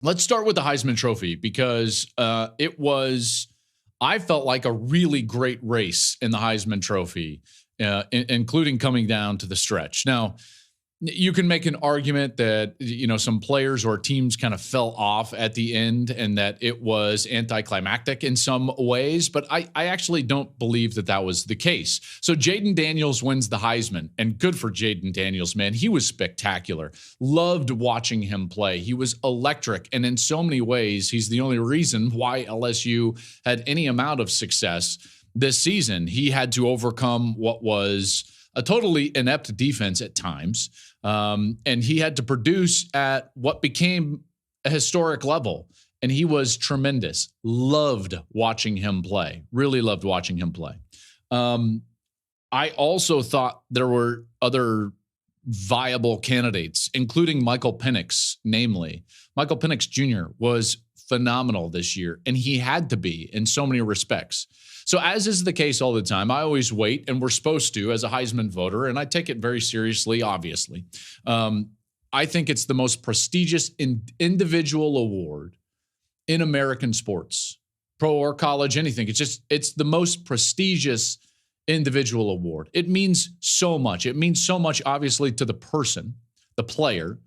Let's start with the Heisman Trophy because I felt like a really great race in the Heisman Trophy, including coming down to the stretch. Now, you can make an argument that, some players or teams kind of fell off at the end and that it was anticlimactic in some ways, but I actually don't believe that was the case. So Jayden Daniels wins the Heisman, and good for Jayden Daniels, man. He was spectacular. Loved watching him play. He was electric, and in so many ways, he's the only reason why LSU had any amount of success this season. He had to overcome what was a totally inept defense at times. And he had to produce at what became a historic level. And he was tremendous. Loved watching him play. Really loved watching him play. I also thought there were other viable candidates, including Michael Penix, namely. Michael Penix Jr. was phenomenal this year, and he had to be in so many respects. So as is the case all the time, I always wait, and we're supposed to as a Heisman voter, and I take it very seriously, obviously. I think it's the most prestigious individual award in American sports, pro or college, anything. It's the most prestigious individual award. It means so much. It means so much, obviously, to the person, the player,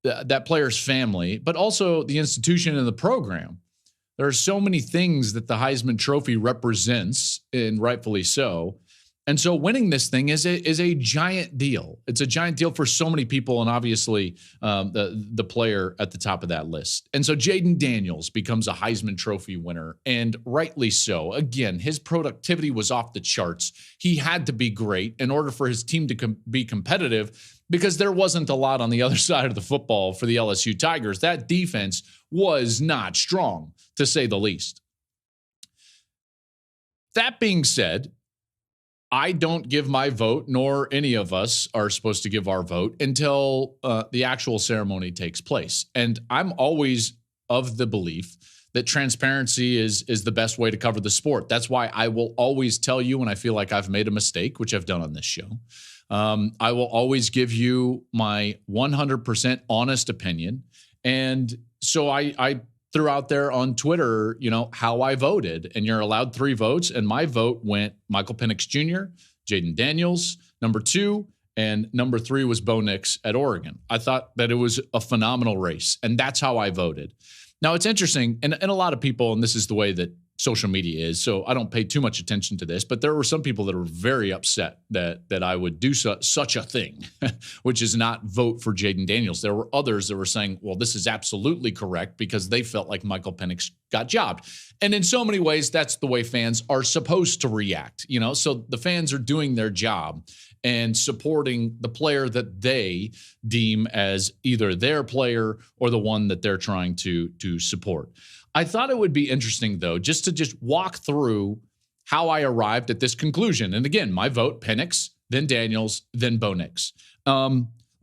that player's family, but also the institution and the program. There are so many things that the Heisman Trophy represents, and rightfully so. And so winning this thing is a giant deal. It's a giant deal for so many people, and obviously the player at the top of that list. And so Jayden Daniels becomes a Heisman Trophy winner, and rightly so. Again, his productivity was off the charts. He had to be great in order for his team to be competitive, because there wasn't a lot on the other side of the football for the LSU Tigers. That defense was not strong, to say the least. That being said, I don't give my vote, nor any of us are supposed to give our vote until the actual ceremony takes place. And I'm always of the belief that transparency is the best way to cover the sport. That's why I will always tell you when I feel like I've made a mistake, which I've done on this show. I will always give you my 100% honest opinion. And so I threw out there on Twitter, how I voted, and you're allowed 3 votes. And my vote went Michael Penix Jr., Jayden Daniels, number 2, and number 3 was Bo Nix at Oregon. I thought that it was a phenomenal race, and that's how I voted. Now, it's interesting, and a lot of people, and this is the way that social media is, so I don't pay too much attention to this, but there were some people that were very upset that I would do such a thing, which is not vote for Jayden Daniels. There were others that were saying, well, this is absolutely correct, because they felt like Michael Penix got jobbed. And in so many ways, that's the way fans are supposed to react. So the fans are doing their job and supporting the player that they deem as either their player or the one that they're trying to support. I thought it would be interesting, though, just to walk through how I arrived at this conclusion. And again, my vote, Penix, then Daniels, then Bo Nix.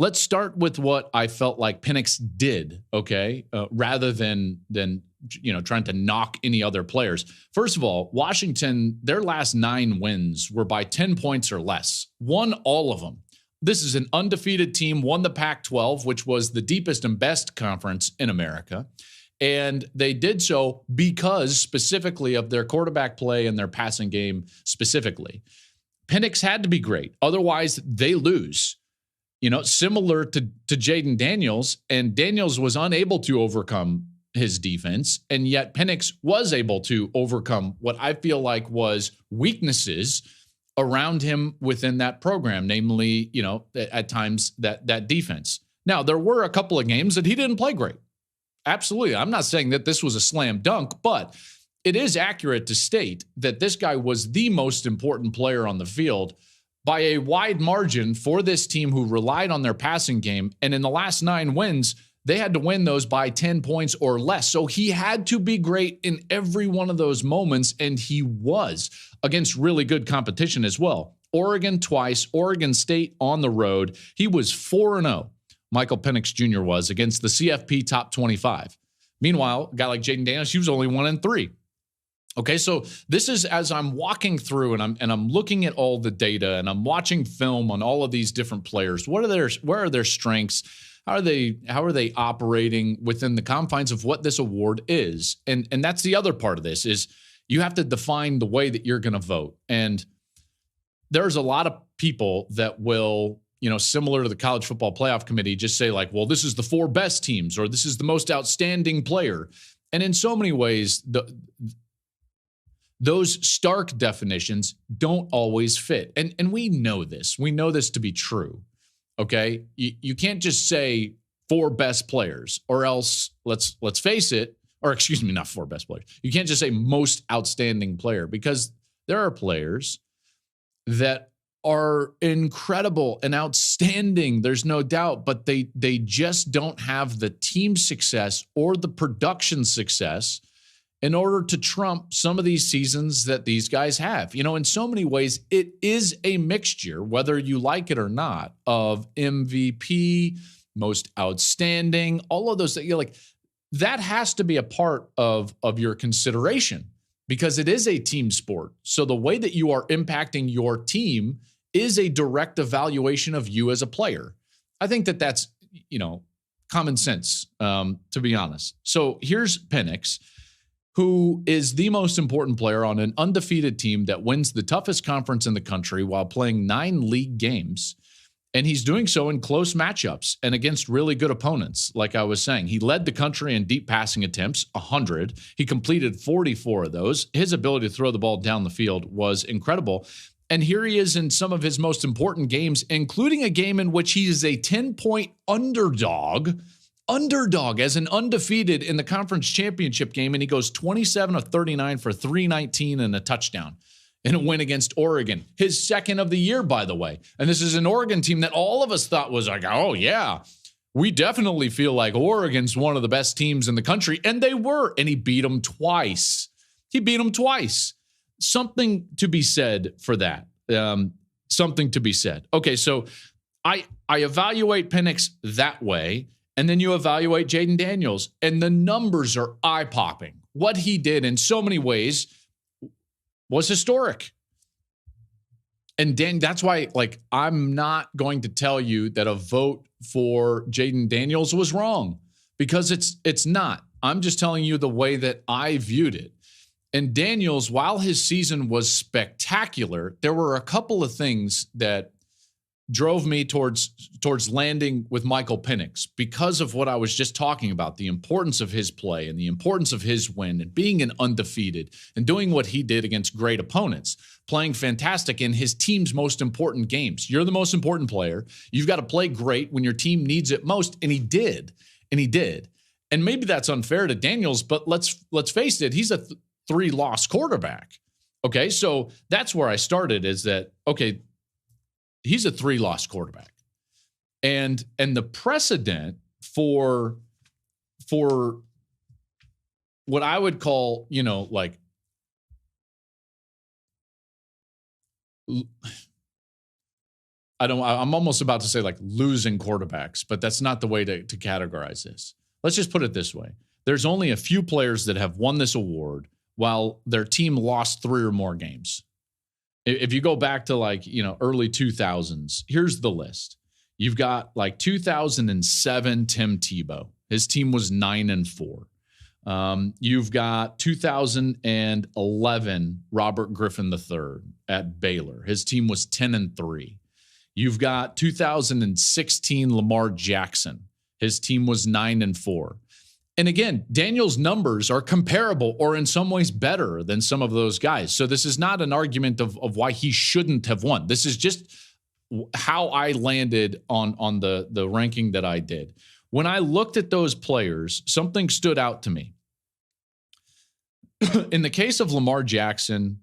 Let's start with what I felt like Penix did, okay, rather than trying to knock any other players. First of all, Washington, their last 9 wins were by 10 points or less. Won all of them. This is an undefeated team, won the Pac-12, which was the deepest and best conference in America. And they did so because specifically of their quarterback play and their passing game specifically. Penix had to be great. Otherwise, they lose. Similar to Jayden Daniels, and Daniels was unable to overcome his defense, and yet Penix was able to overcome what I feel like was weaknesses around him within that program, namely, at times that defense. Now, there were a couple of games that he didn't play great. Absolutely. I'm not saying that this was a slam dunk, but it is accurate to state that this guy was the most important player on the field by a wide margin for this team who relied on their passing game. And in the last 9 wins, they had to win those by 10 points or less. So he had to be great in every one of those moments, and he was against really good competition as well. Oregon twice, Oregon State on the road. He was 4-0. Michael Penix Jr. was against the CFP top 25. Meanwhile, a guy like Jayden Daniels, he was only 1-3. Okay, so this is as I'm walking through and I'm looking at all the data and I'm watching film on all of these different players. Where are their strengths? How are they operating within the confines of what this award is? And that's the other part of this is you have to define the way that you're going to vote. And there's a lot of people that will, similar to the College Football Playoff Committee, just say like, well, this is the 4 best teams, or this is the most outstanding player. And in so many ways, those stark definitions don't always fit. And we know this. We know this to be true. Okay? You can't just say 4 best players, or else let's face it, or excuse me, not 4 best players. You can't just say most outstanding player, because there are players that are incredible and outstanding. There's no doubt, but they just don't have the team success or the production success in order to trump some of these seasons that these guys have. In so many ways, it is a mixture, whether you like it or not, of MVP, most outstanding, all of those things. That has to be a part of your consideration, because it is a team sport. So the way that you are impacting your team is a direct evaluation of you as a player. I think that that's, common sense, to be honest. So here's Penix, who is the most important player on an undefeated team that wins the toughest conference in the country while playing 9 league games. And he's doing so in close matchups and against really good opponents. Like I was saying, he led the country in deep passing attempts, 100. He completed 44 of those. His ability to throw the ball down the field was incredible. And here he is in some of his most important games, including a game in which he is a 10-point underdog as an undefeated in the conference championship game. And he goes 27 of 39 for 319 and a touchdown in a win against Oregon. His second of the year, by the way. And this is an Oregon team that all of us thought was like, oh yeah, we definitely feel like Oregon's one of the best teams in the country. And they were, and he beat them twice. Something to be said for that. Something to be said. Okay, so I evaluate Penix that way. And then you evaluate Jayden Daniels, and the numbers are eye-popping. What he did in so many ways was historic. And that's why, I'm not going to tell you that a vote for Jayden Daniels was wrong, because it's not. I'm just telling you the way that I viewed it. And Daniels, while his season was spectacular, there were a couple of things that drove me towards landing with Michael Penix, because of what I was just talking about, the importance of his play and the importance of his win and being an undefeated and doing what he did against great opponents, playing fantastic in his team's most important games. You're the most important player. You've got to play great when your team needs it most, and he did. And maybe that's unfair to Daniels, but let's face it, he's a 3-loss quarterback. Okay, so that's where I started, is that, okay, he's a 3-loss quarterback. And the precedent for what I would call, I'm almost about to say losing quarterbacks, but that's not the way to categorize this. Let's just put it this way. There's only a few players that have won this award while their team lost 3 or more games. If you go back to early 2000s, here's the list. You've got 2007 Tim Tebow. His team was 9-4. You've got 2011 Robert Griffin III at Baylor. His team was 10-3. You've got 2016 Lamar Jackson. His team was 9-4. And again, Daniel's numbers are comparable or in some ways better than some of those guys. So this is not an argument of why he shouldn't have won. This is just how I landed on the ranking that I did. When I looked at those players, something stood out to me. In the case of Lamar Jackson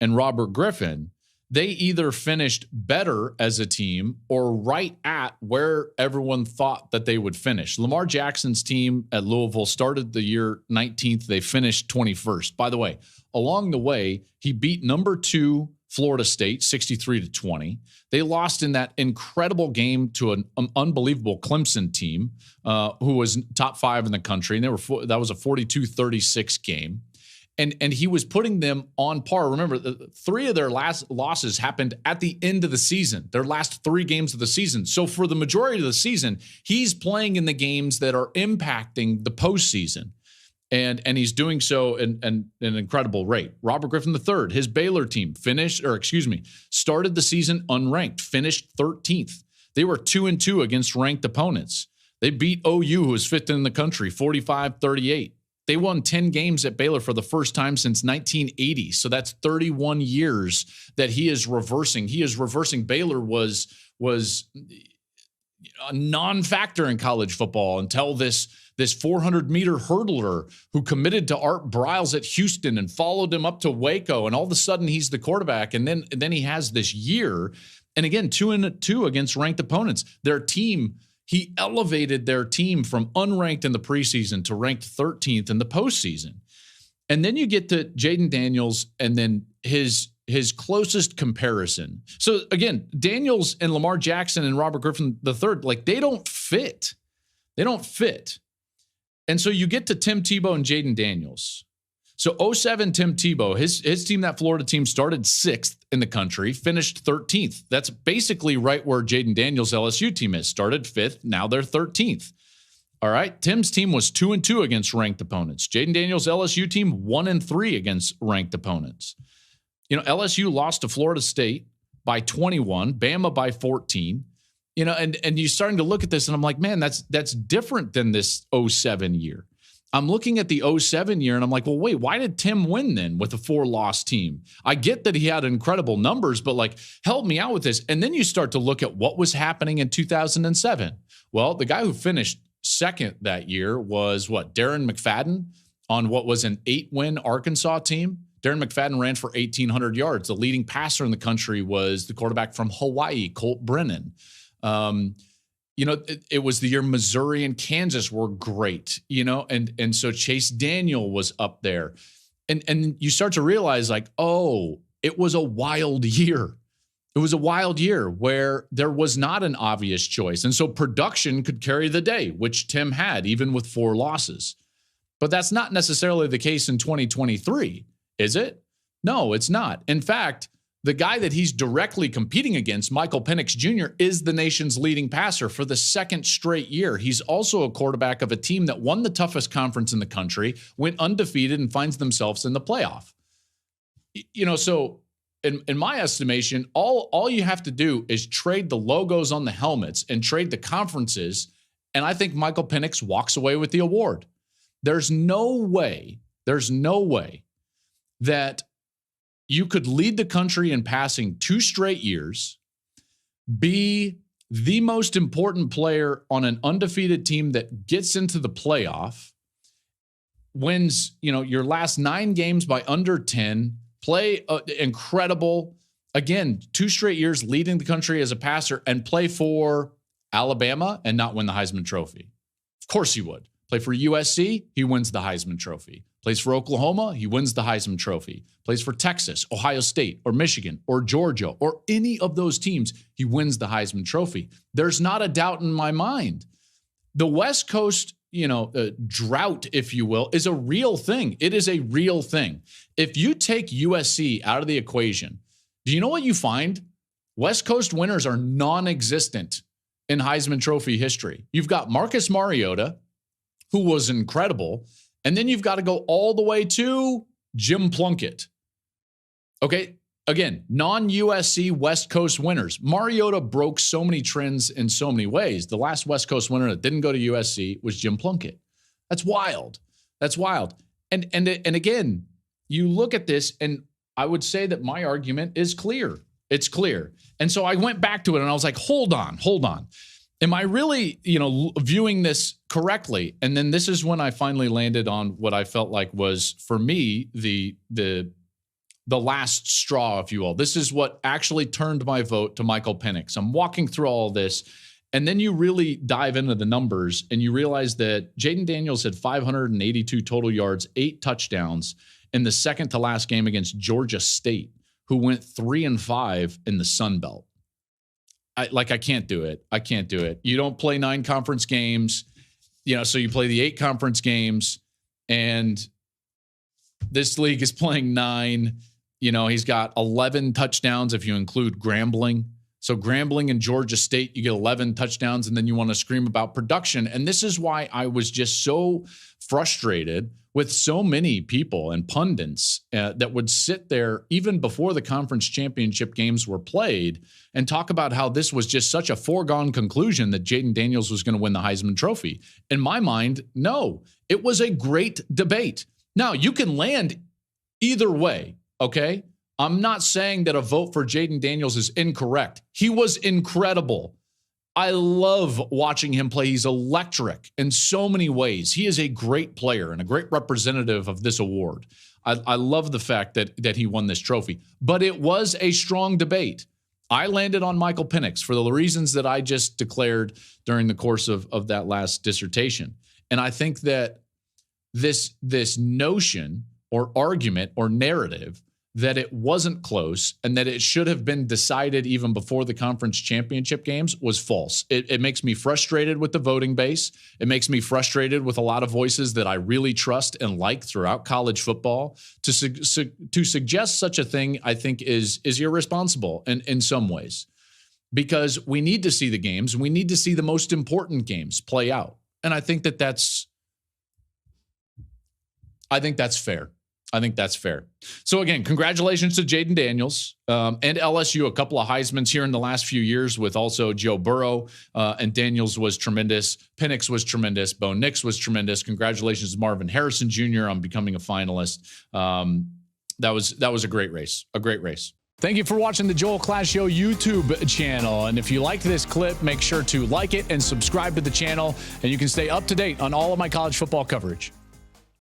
and Robert Griffin, they either finished better as a team or right at where everyone thought that they would finish. Lamar Jackson's team at Louisville started the year 19th. They finished 21st. By the way, along the way, he beat number 2 Florida State 63-20. They lost in that incredible game to an unbelievable Clemson team who was top 5 in the country. And that was a 42-36 game. And he was putting them on par. Remember, three of their last losses happened at the end of the season, their last 3 games of the season. So for the majority of the season, he's playing in the games that are impacting the postseason. And he's doing so in an incredible rate. Robert Griffin III, his Baylor team started the season unranked, finished 13th. They were 2-2 against ranked opponents. They beat OU, who was 5th in the country, 45-38. They won 10 games at Baylor for the first time since 1980. So that's 31 years that he is reversing. He is reversing. Baylor was a non-factor in college football until this 400-meter hurdler who committed to Art Briles at Houston and followed him up to Waco. And all of a sudden he's the quarterback. And then he has this year. And again, 2-2 against ranked opponents. Their team, he elevated their team from unranked in the preseason to ranked 13th in the postseason. And then you get to Jayden Daniels and then his closest comparison. So again, Daniels and Lamar Jackson and Robert Griffin III, like they don't fit. They don't fit. And so you get to Tim Tebow and Jayden Daniels. So 07 Tim Tebow, his team, that Florida team, started 6th in the country, finished 13th. That's basically right where Jayden Daniels' LSU team is. Started 5th, now they're 13th. All right, Tim's team was 2-2 against ranked opponents. Jayden Daniels' LSU team 1-3 against ranked opponents. You know, LSU lost to Florida State by 21, Bama by 14. You know, and you're starting to look at this, and I'm like, man, that's different than this 07 year. I'm looking at the 07 year, and I'm like, well, wait, why did Tim win then with a 4-loss team? I get that he had incredible numbers, but like, help me out with this. And then you start to look at what was happening in 2007. Well, the guy who finished second that year was Darren McFadden on what was an 8-win Arkansas team. Darren McFadden ran for 1,800 yards. The leading passer in the country was the quarterback from Hawaii, Colt Brennan. You know, it was the year Missouri and Kansas were great, you know, and so Chase Daniel was up there. And you start to realize like, oh, it was a wild year. It was a wild year where there was not an obvious choice. And so production could carry the day, which Tim had, even with 4 losses. But that's not necessarily the case in 2023, is it? No, it's not. In fact, the guy that he's directly competing against, Michael Penix Jr., is the nation's leading passer for the second straight year. He's also a quarterback of a team that won the toughest conference in the country, went undefeated, and finds themselves in the playoff. You know, so in my estimation, all you have to do is trade the logos on the helmets and trade the conferences, and I think Michael Penix walks away with the award. There's no way that you could lead the country in passing 2 straight years, be the most important player on an undefeated team that gets into the playoff, wins, you know, your last 9 games by under 10, play incredible, again, 2 straight years leading the country as a passer, and play for Alabama and not win the Heisman Trophy. Of course he would. Play for USC, he wins the Heisman Trophy. Plays for Oklahoma, he wins the Heisman Trophy. Plays for Texas, Ohio State, or Michigan, or Georgia, or any of those teams, he wins the Heisman Trophy. There's not a doubt in my mind. The West Coast, you know, drought, if you will, is a real thing. It is a real thing. If you take USC out of the equation, do you know what you find? West Coast winners are non-existent in Heisman Trophy history. You've got Marcus Mariota, who was incredible, and then you've got to go all the way to Jim Plunkett. Okay, again, non-USC West Coast winners. Mariota broke so many trends in so many ways. The last West Coast winner that didn't go to USC was Jim Plunkett. That's wild. That's wild. And again, you look at this, and I would say that my argument is clear. It's clear. And so I went back to it, and I was like, hold on. Am I really, you know, viewing this correctly? And then this is when I finally landed on what I felt like was, for me, the last straw, if you will. This is what actually turned my vote to Michael Penix. I'm walking through all this, and then you really dive into the numbers, and you realize that Jayden Daniels had 582 total yards, 8 touchdowns in the second to last game against Georgia State, who went 3-5 in the Sun Belt. I can't do it. I can't do it. You don't play 9 conference games, you know, so you play the 8 conference games, and This league is playing 9. You know, he's got 11 touchdowns if you include Grambling. So Grambling and Georgia State, you get 11 touchdowns, and then you want to scream about production. And this is why I was just so frustrated with so many people and pundits that would sit there even before the conference championship games were played and talk about how this was just such a foregone conclusion that Jayden Daniels was going to win the Heisman Trophy. In my mind, no. It was a great debate. Now, you can land either way, okay? I'm not saying that a vote for Jayden Daniels is incorrect. He was incredible. I love watching him play. He's electric in so many ways. He is a great player and a great representative of this award. I love the fact that he won this trophy. But it was a strong debate. I landed on Michael Penix for the reasons that I just declared during the course of that last dissertation. And I think that this notion or argument or narrative that it wasn't close and that it should have been decided even before the conference championship games was false. It makes me frustrated with the voting base. It makes me frustrated with a lot of voices that I really trust and like throughout college football. To suggest such a thing, I think, is irresponsible in some ways, because we need to see the games and we need to see the most important games play out. And I think that's fair. I think that's fair. So again, congratulations to Jayden Daniels and LSU. A couple of Heismans here in the last few years with also Joe Burrow, and Daniels was tremendous. Penix was tremendous. Bo Nix was tremendous. Congratulations to Marvin Harrison Jr. on becoming a finalist. That was a great race. A great race. Thank you for watching the Joel Klatt Show YouTube channel. And if you liked this clip, make sure to like it and subscribe to the channel, and you can stay up to date on all of my college football coverage.